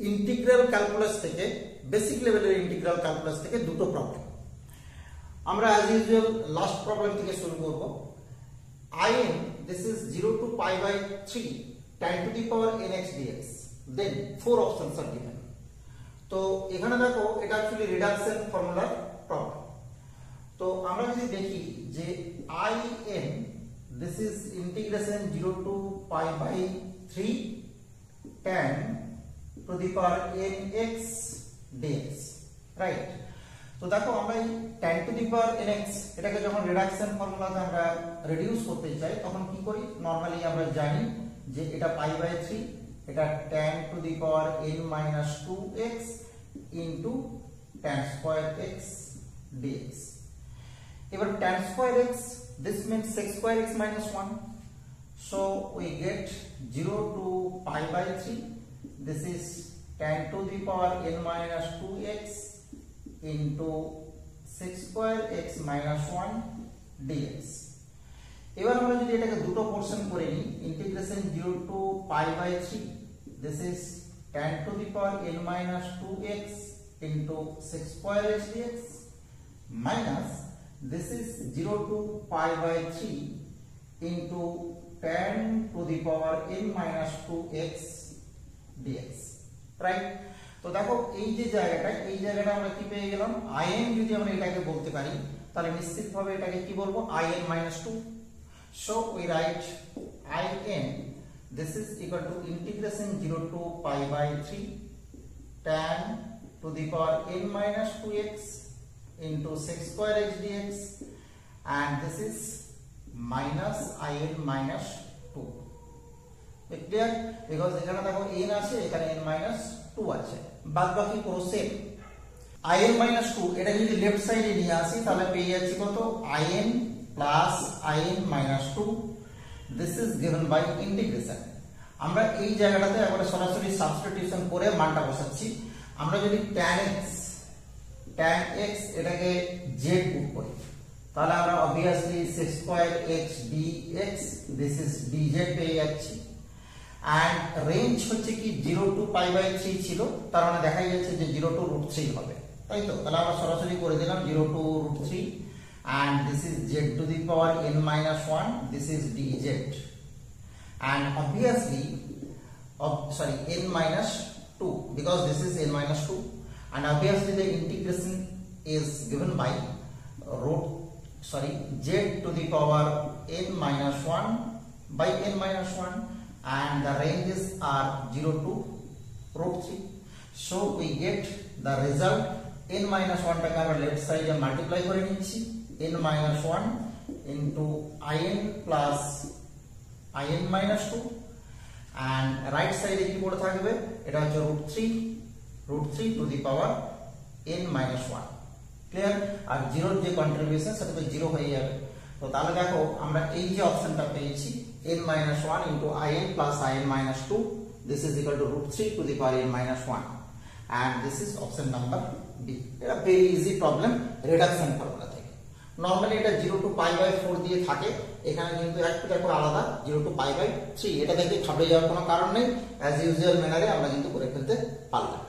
Integral calculus থেকে basic লেভেলের integral calculus থেকে দুটো প্রবলেম আমরা অ্যাজ ইউজুয়াল লাস্ট প্রবলেম থেকে শুরু করব। in this is 0 to pi by 3 tan to the power nx dx, then four options are given. তো এখানে দেখো এটা অ্যাকচুয়ালি রিডাকশন ফর্মুলার প্রবলেম। তো আমরা যদি দেখি যে in this is integration 0 to pi by 3 tan to the power nx dx, right. তো দেখো আমরা এই tan to the power nx এটাকে যখন রিডাকশন ফর্মুলাতে আমরা রিডিউস করতে চাই তখন কি করি, নরমালি আমরা জানি যে এটা পাই বাই 3, এটা tan to the power n minus 2x into tan square x dx। এবার tan square x, this means sec square x minus 1, so we get 0 to pi by 3, this is tan to the power n minus 2x into sec square x minus 1 dx। এবার আমরা যদি এটাকে দুটো portion করে নিই, integration 0 to pi by 3, this is tan to the power n minus 2x into sec square x dx minus this is 0 to pi by 3 into tan to the power n minus 2x dx, right. তো দেখো এই যে জায়গাটা আমরা কি পেয়ে গেলাম, in যদি আমরা এটাকে বলতে পারি তাহলে নিশ্চিতভাবে এটাকে কি বলবো, in minus 2। so we write in this is equal to integration 0 to pi by 3 tan to the power n minus 2x into sec square x dx, and this is minus in minus 2, clear? because এখানে দেখো n আছে, এখানে n minus 2 আছে, বাদ বাকি পুরো same. in minus 2 এটা যদি লেফট সাইডে নিয়ে আসি তাহলে পেয়ে যাচ্ছি কত, in plus in minus 2, this is given by integration। আমরা এই জায়গাটাতে একবারে সরাসরি সাবস্টিটিউশন করে মানটা বসাচ্ছি। আমরা যদি tan x এটাকে z পুট করি তাহলে আমরা obviously sec square x dx, this is dz পেয়ে যাচ্ছি। and রেঞ্জ হচ্ছে কি 0 to pi by 3 ছিল, তার মানে দেখাই যাচ্ছে যে 0 to √3 হবে, তাই তো। তাহলে আমরা সরাসরি করে দিলাম 0 to √3, and this is z to the power n minus 1, this is dz, and obviously n minus 2 because this is n minus 2, and obviously the integration is given by z to the power n minus 1 by n minus 1, and the ranges are 0 to √3, so we get the result n minus 1 টাকে আমরা left সাইডে multiply করে নিচ্ছি, n minus 1 into in plus in minus 2, and right সাইডে কি পড়ে থাকবে, এটা হচ্ছে √3 to the power n minus 1, clear. আর জিরোর যে কন্ট্রিবিউশন সেটা তো 0 হয়ে যাবে। তো তাহলে দেখো আমরা এই যে অপশনটা পেয়েছি n minus 1 into in plus in minus 2, this is equal to √3 to the power n minus 1, and this is option number B। এটা very easy problem reduction formula থেকে। নরমালি এটা 0 to pi by 4 দিয়ে থাকে, এখানে কিন্তু একটু দেখো আলাদা 0 to pi by 3, এটা দেখে ঘাবড়ে যাওয়ার কোনো কারণ নেই, অ্যাজ ইউজুয়াল ম্যানারে আমরা কিন্তু করে ফেলতে পারলাম।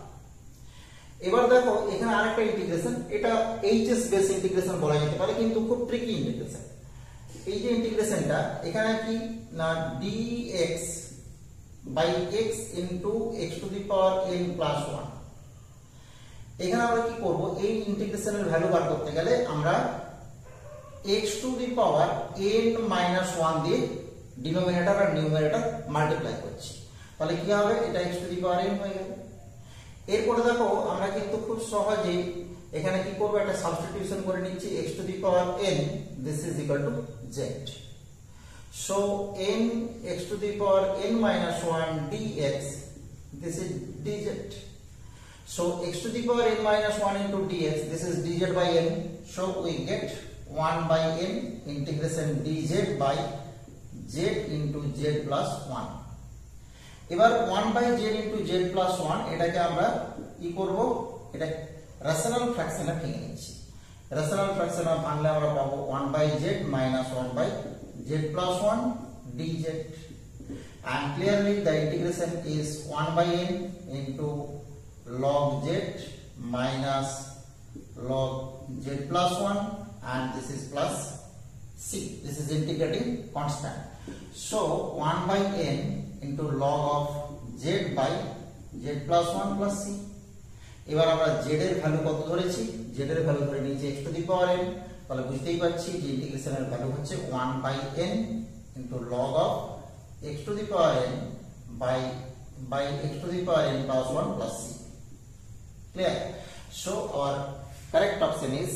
এবার দেখো এখানে আরেকটা ইন্টিগ্রেশন, এটা এইচএস বেস ইন্টিগ্রেশন বলা যেতে পারে, কিন্তু খুব ট্রিকি ইন্টিগ্রেশন। এই যে ইন্টিগ্রেশনটা এখানে কি না, dx by x into x to the power n plus 1। এখানে আমরা কি করব, এই ইন্টিগ্রেশনের ভ্যালু বার করতে গেলে আমরা x to the power n minus 1 দিয়ে ডিনোমিনেটর আর নিউমারেটর মাল্টিপ্লাই করছি, তাহলে কি হবে, এটা x to the power n হয়ে গেল। এরপরে দেখো আমরা কিন্তু খুব সহজেই এখানে কি করব, একটা সাবস্টিটিউশন করে নিচ্ছি, x to the power n, this is equal to z, so n x to the power n minus 1 dx, this is dz, so x to the power n minus 1 into dx, this is dz by n, so we get 1 by n integration dz by z into z plus 1। এবার 1 by z into z plus 1 এটাকে আমরা কি করব, এটা rational ফ্র্যাকশনে ভেঙে নিচ্ছি। Rational ফ্র্যাকশনে ভাঙলে আমরা পাবো 1 by z minus 1 by z plus 1 dz, and clearly the integration is 1 by n into log z minus log z plus 1, and this is plus c. This is integrating constant. So 1 by n into log of z by z plus 1 plus c. এবার আমরা z এর value কত ধরেছি? z এর value ধরে নিয়েছি x to the power n। তাহলে বুঝতেই পারছি যে ইন্টিগ্রেশনের ভ্যালু হচ্ছে 1 by n into log of x to the power n by x to the power n plus 1 plus c. Clear? So our correct option is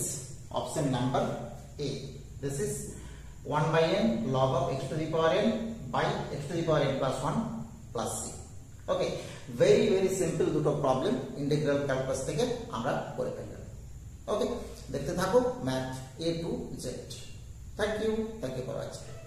option number A. This is 1 by n log of x to the power n by x to the power n plus 1 plus c. Okay, very simple দুটো problem integral calculus থেকে আমরা করে ফেললাম। ওকে, দেখতে থাকো math A to Z. Thank you for watching.